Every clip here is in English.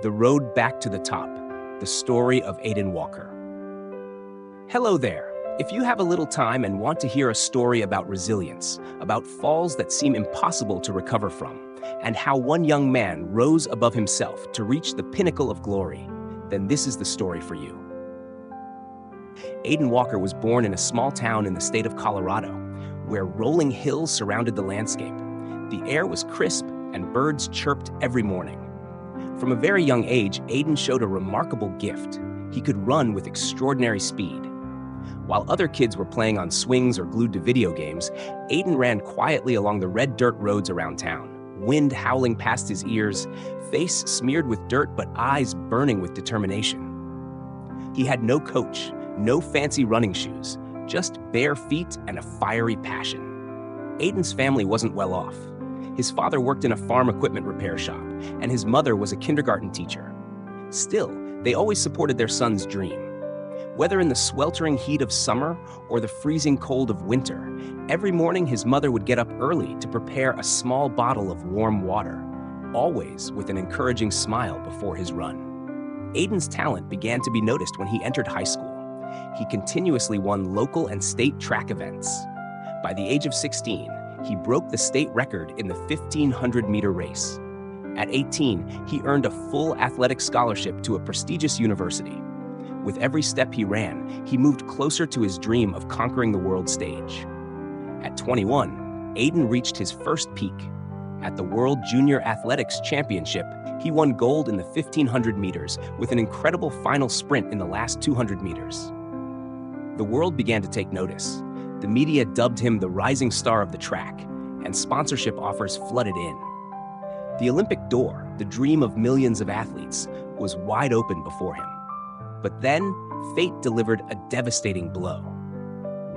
The Road Back to the Top, the story of Aiden Walker. Hello there. If you have a little time and want to hear a story about resilience, about falls that seem impossible to recover from, and how one young man rose above himself to reach the pinnacle of glory, then this is the story for you. Aiden Walker was born in a small town in the state of Colorado, where rolling hills surrounded the landscape. The air was crisp and birds chirped every morning. From a very young age, Aiden showed a remarkable gift. He could run with extraordinary speed. While other kids were playing on swings or glued to video games, Aiden ran quietly along the red dirt roads around town, wind howling past his ears, face smeared with dirt but eyes burning with determination. He had no coach, no fancy running shoes, just bare feet and a fiery passion. Aiden's family wasn't well off. His father worked in a farm equipment repair shop, and his mother was a kindergarten teacher. Still, they always supported their son's dream. Whether in the sweltering heat of summer or the freezing cold of winter, every morning his mother would get up early to prepare a small bottle of warm water, always with an encouraging smile before his run. Aiden's talent began to be noticed when he entered high school. He continuously won local and state track events. By the age of 16, he broke the state record in the 1,500-meter race. At 18, he earned a full athletic scholarship to a prestigious university. With every step he ran, he moved closer to his dream of conquering the world stage. At 21, Aiden reached his first peak. At the World Junior Athletics Championship, he won gold in the 1,500 meters with an incredible final sprint in the last 200 meters. The world began to take notice. The media dubbed him the rising star of the track, and sponsorship offers flooded in. The Olympic door, the dream of millions of athletes, was wide open before him. But then, fate delivered a devastating blow.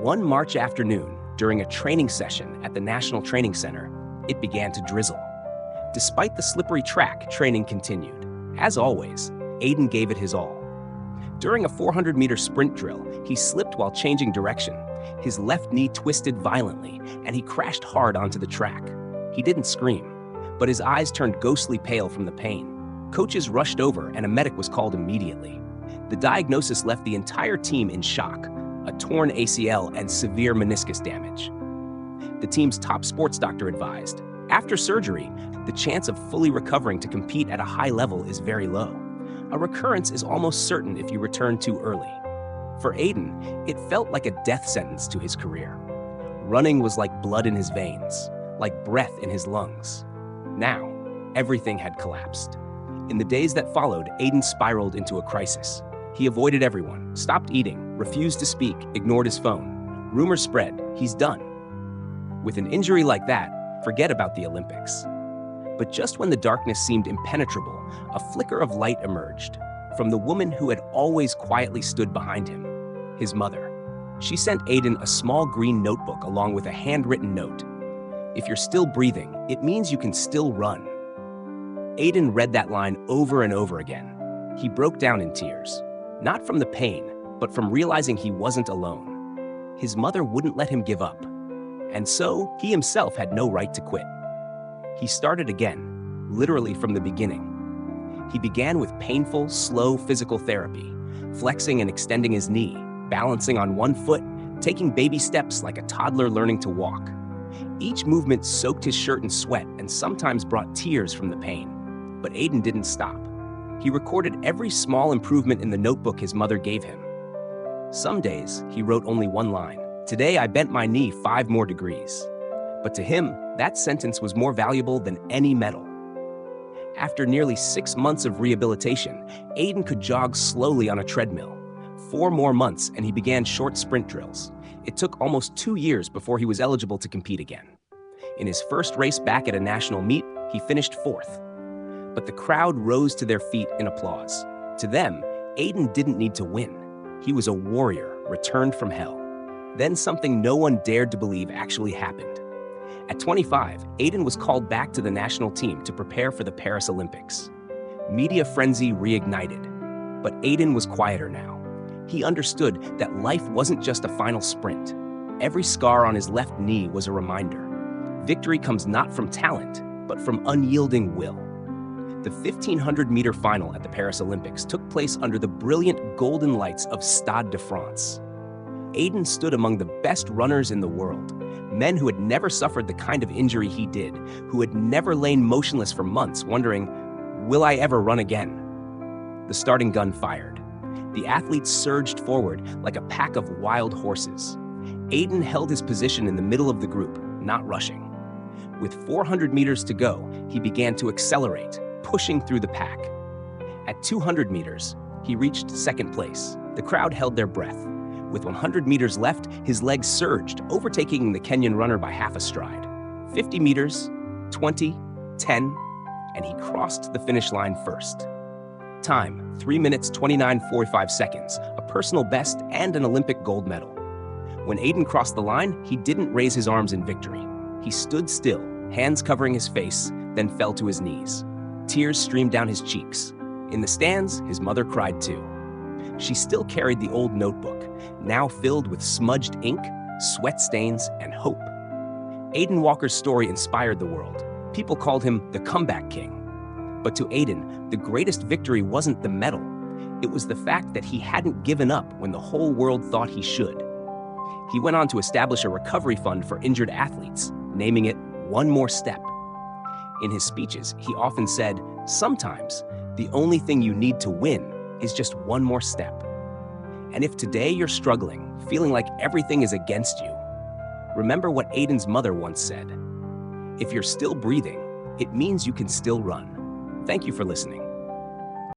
One March afternoon, during a training session at the National Training Center, it began to drizzle. Despite the slippery track, training continued. As always, Aiden gave it his all. During a 400-meter sprint drill, he slipped while changing direction. His left knee twisted violently, and he crashed hard onto the track. He didn't scream, but his eyes turned ghostly pale from the pain. Coaches rushed over, and a medic was called immediately. The diagnosis left the entire team in shock, a torn ACL and severe meniscus damage. The team's top sports doctor advised, after surgery, the chance of fully recovering to compete at a high level is very low. A recurrence is almost certain if you return too early. For Aiden, it felt like a death sentence to his career. Running was like blood in his veins, like breath in his lungs. Now, everything had collapsed. In the days that followed, Aiden spiraled into a crisis. He avoided everyone, stopped eating, refused to speak, ignored his phone. Rumors spread, he's done. With an injury like that, forget about the Olympics. But just when the darkness seemed impenetrable, a flicker of light emerged from the woman who had always quietly stood behind him, his mother. She sent Aiden a small green notebook along with a handwritten note. If you're still breathing, it means you can still run. Aiden read that line over and over again. He broke down in tears, not from the pain, but from realizing he wasn't alone. His mother wouldn't let him give up, and so he himself had no right to quit. He started again, literally from the beginning. He began with painful, slow physical therapy, flexing and extending his knee, balancing on one foot, taking baby steps like a toddler learning to walk. Each movement soaked his shirt in sweat and sometimes brought tears from the pain. But Aiden didn't stop. He recorded every small improvement in the notebook his mother gave him. Some days, he wrote only one line. Today, I bent my knee 5 more degrees. But to him, that sentence was more valuable than any medal. After nearly 6 months of rehabilitation, Aiden could jog slowly on a treadmill. 4 more months and he began short sprint drills. It took almost 2 years before he was eligible to compete again. In his first race back at a national meet, he finished 4th. But the crowd rose to their feet in applause. To them, Aiden didn't need to win. He was a warrior returned from hell. Then something no one dared to believe actually happened. At 25, Aiden was called back to the national team to prepare for the Paris Olympics. Media frenzy reignited, but Aiden was quieter now. He understood that life wasn't just a final sprint. Every scar on his left knee was a reminder. Victory comes not from talent, but from unyielding will. The 1,500-meter final at the Paris Olympics took place under the brilliant golden lights of Stade de France. Aiden stood among the best runners in the world, men who had never suffered the kind of injury he did, who had never lain motionless for months, wondering, will I ever run again? The starting gun fired. The athletes surged forward like a pack of wild horses. Aiden held his position in the middle of the group, not rushing. With 400 meters to go, he began to accelerate, pushing through the pack. At 200 meters, he reached second place. The crowd held their breath. With 100 meters left, his legs surged, overtaking the Kenyan runner by half a stride. 50 meters, 20, 10, and he crossed the finish line first. Time, 3 minutes 29.45 seconds, a personal best and an Olympic gold medal. When Aiden crossed the line, he didn't raise his arms in victory. He stood still, hands covering his face, then fell to his knees. Tears streamed down his cheeks. In the stands, his mother cried too. She still carried the old notebook, now filled with smudged ink, sweat stains, and hope. Aiden Walker's story inspired the world. People called him the comeback king. But to Aiden, the greatest victory wasn't the medal. It was the fact that he hadn't given up when the whole world thought he should. He went on to establish a recovery fund for injured athletes, naming it One More Step. In his speeches, he often said, sometimes the only thing you need to win is just one more step. And if today you're struggling, feeling like everything is against you, remember what Aiden's mother once said. If you're still breathing, it means you can still run. Thank you for listening.